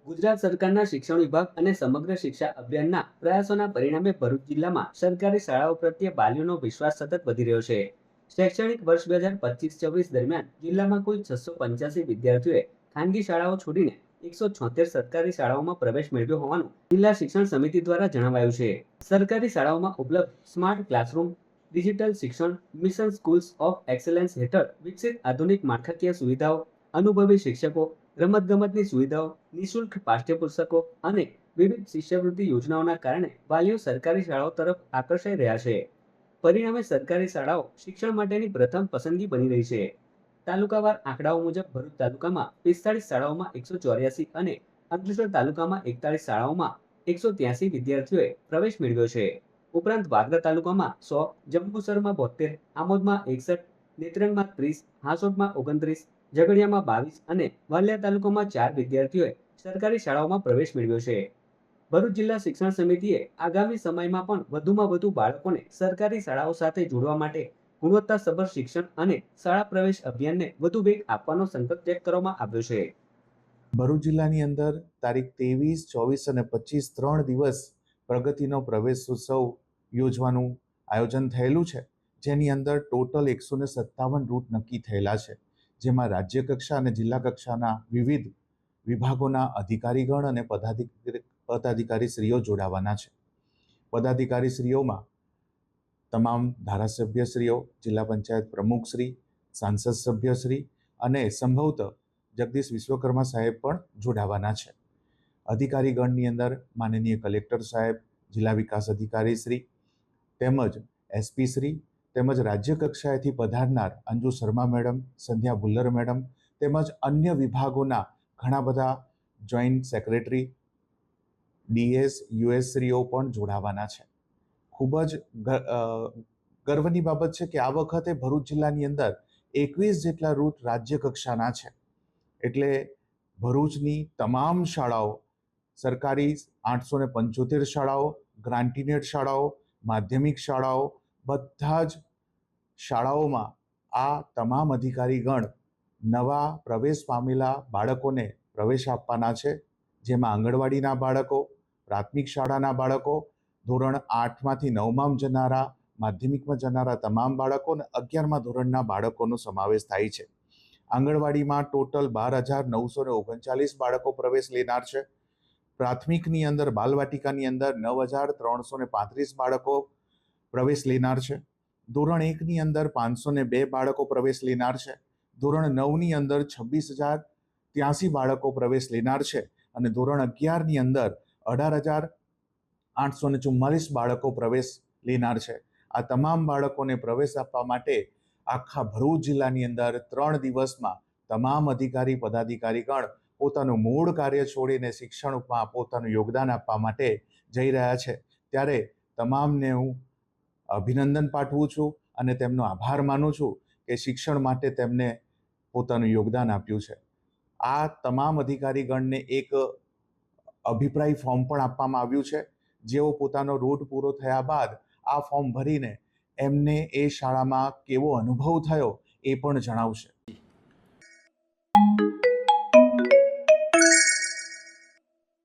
ગુજરાત સરકારના શિક્ષણ વિભાગ અને સમગ્ર શિક્ષા અભિયાનના પ્રયાસોના પરિણામે ભરૂચ જિલ્લામાં સરકારી શાળાઓ પ્રત્યે વાલીઓનો વિશ્વાસ સતત વધી રહ્યો છે. શૈક્ષણિક વર્ષ 2025-26 દરમિયાન જિલ્લામાં કુલ 685 વિદ્યાર્થીઓએ ખાનગી શાળાઓ છોડીને 176 સરકારી શાળાઓમાં પ્રવેશ મેળવ્યો હોવાનું જિલ્લા શિક્ષણ સમિતિ દ્વારા જણાવાયું છે. સરકારી શાળાઓમાં ઉપલબ્ધ સ્માર્ટ ક્લાસરૂમ, ડિજિટલ શિક્ષણ, મિશન સ્કૂલ્સ ઓફ એક્સેલન્સ હેઠળ વિકસિત આધુનિક માળખાકીય સુવિધાઓ, અનુભવી શિક્ષકો, રમતગમતની સુવિધાઓ, નિઃશુલ્ક પાઠ્યપુસ્તકો અને વિવિધ શિષ્યવૃત્તિ યોજનાઓના કારણે વાલીઓ સરકારી શાળાઓ તરફ આકર્ષાઈ રહ્યા છે. પરિણામે સરકારી શાળાઓ શિક્ષણ માટેની પ્રથમ પસંદગી બની રહી છે. તાલુકાવાર આંકડાઓ મુજબ ભરૂચ તાલુકામાં 45 શાળાઓમાં 184 અને અંકલેશ્વર તાલુકામાં 41 શાળાઓમાં 183 વિદ્યાર્થીઓએ પ્રવેશ મેળવ્યો છે. ઉપરાંત વાગરા તાલુકામાં 100, જંબુસરમાં 72, આમોદમાં 61, નેત્રંગમાં 30, હાંસોટમાં 29, ઝઘડિયામાં 22 અને વાલિયા તાલુકામાં 4 વિદ્યાર્થીઓએ સરકારી શાળાઓમાં પ્રવેશ મેળવ્યો છે. ભરૂચ જિલ્લા શિક્ષણ સમિતિએ આગામી સમયમાં પણ વધુમાં વધુ બાળકોને સરકારી શાળાઓ સાથે જોડવા માટે ગુણવત્તાસભર શિક્ષણ અને શાળા પ્રવેશ અભિયાનને વધુ વેગ આપવાનો સંકલ્પ વ્યક્ત કરવામાં આવ્યો છે. ભરૂચ જિલ્લાની અંદર તારીખ 23, 24 અને 25 3 દિવસ પ્રગતિનો પ્રવેશોત્સવ યોજવાનું આયોજન થયેલું છે, જેની અંદર ટોટલ 157 રૂટ નક્કી થયેલા છે, જેમાં રાજ્ય કક્ષા અને જિલ્લા કક્ષાના વિવિધ વિભાગોના અધિકારીગણ અને પદાધિકારીશ્રીઓ જોડાવાના છે. પદાધિકારીશ્રીઓમાં તમામ ધારાસભ્યશ્રીઓ, જિલ્લા પંચાયત પ્રમુખશ્રી, સાંસદ સભ્યશ્રી અને સંભવત જગદીશ વિશ્વકર્મા સાહેબ પણ જોડાવાના છે. અધિકારીગણની અંદર માનનીય કલેક્ટર સાહેબ, જિલ્લા વિકાસ અધિકારી શ્રી તેમજ એસપી શ્રી તેમજ રાજ્ય કક્ષાએથી પધારનાર અંજુ શર્મા મેડમ, સંધ્યા ભુલ્લર મેડમ તેમજ અન્ય વિભાગોના ઘણા બધા જોઈન્ટ સેક્રેટરી, ડીએસ, યુએસ શ્રીઓ પણ જોડાવાના છે. ખૂબ જ ગર્વની બાબત છે કે આ વખતે ભરૂચ જિલ્લાની અંદર 21 જેટલા રૂટ રાજ્ય કક્ષાના છે. એટલે ભરૂચની તમામ શાળાઓ, સરકારી 875 શાળાઓ, ગ્રાન્ટીનેડ શાળાઓ, માધ્યમિક શાળાઓ, બધા જ શાળાઓમાં આ તમામ અધિકારીગણ નવા પ્રવેશ પામેલા બાળકોને પ્રવેશ આપવાના છે, જેમાં આંગણવાડીના બાળકો, પ્રાથમિક શાળાના બાળકો, ધોરણ 8માંથી 9માં જનારા, માધ્યમિકમાં જનારા તમામ બાળકો અને 11મા ધોરણના બાળકોનો સમાવેશ થાય છે. આંગણવાડીમાં ટોટલ 12,939 બાળકો પ્રવેશ લેનાર છે. પ્રાથમિકની અંદર, બાલવાટિકાની અંદર 9,335 બાળકો પ્રવેશ લેનાર છે. ધોરણ 1ની અંદર 502 બાળકો પ્રવેશ લેનાર છે. ધોરણ 9ની અંદર 26,083 બાળકો પ્રવેશ લેનાર છે અને ધોરણ 11ની અંદર 18,844 બાળકો પ્રવેશ લેનાર છે. આ તમામ બાળકોને પ્રવેશ આપવા માટે આખા ભરૂચ જિલ્લાની અંદર 3 દિવસમાં તમામ અધિકારી પદાધિકારીગણ પોતાનું મૂળ કાર્ય છોડીને શિક્ષણમાં પોતાનું યોગદાન આપવા માટે જઈ રહ્યા છે. ત્યારે તમામને હું અભિનંદન પાઠવું છું અને તેમનો આભાર માનું છું કે શિક્ષણ માટે તેમને પોતાનું યોગદાન આપ્યું છે. આ તમામ અધિકારીગણને એક અભિપ્રાય ફોર્મ પણ આપવામાં આવ્યું છે. જેઓ પોતાનો રૂટ પૂરો થયા બાદ આ ફોર્મ ભરીને એમને એ શાળામાં કેવો અનુભવ થયો એ પણ જણાવશે.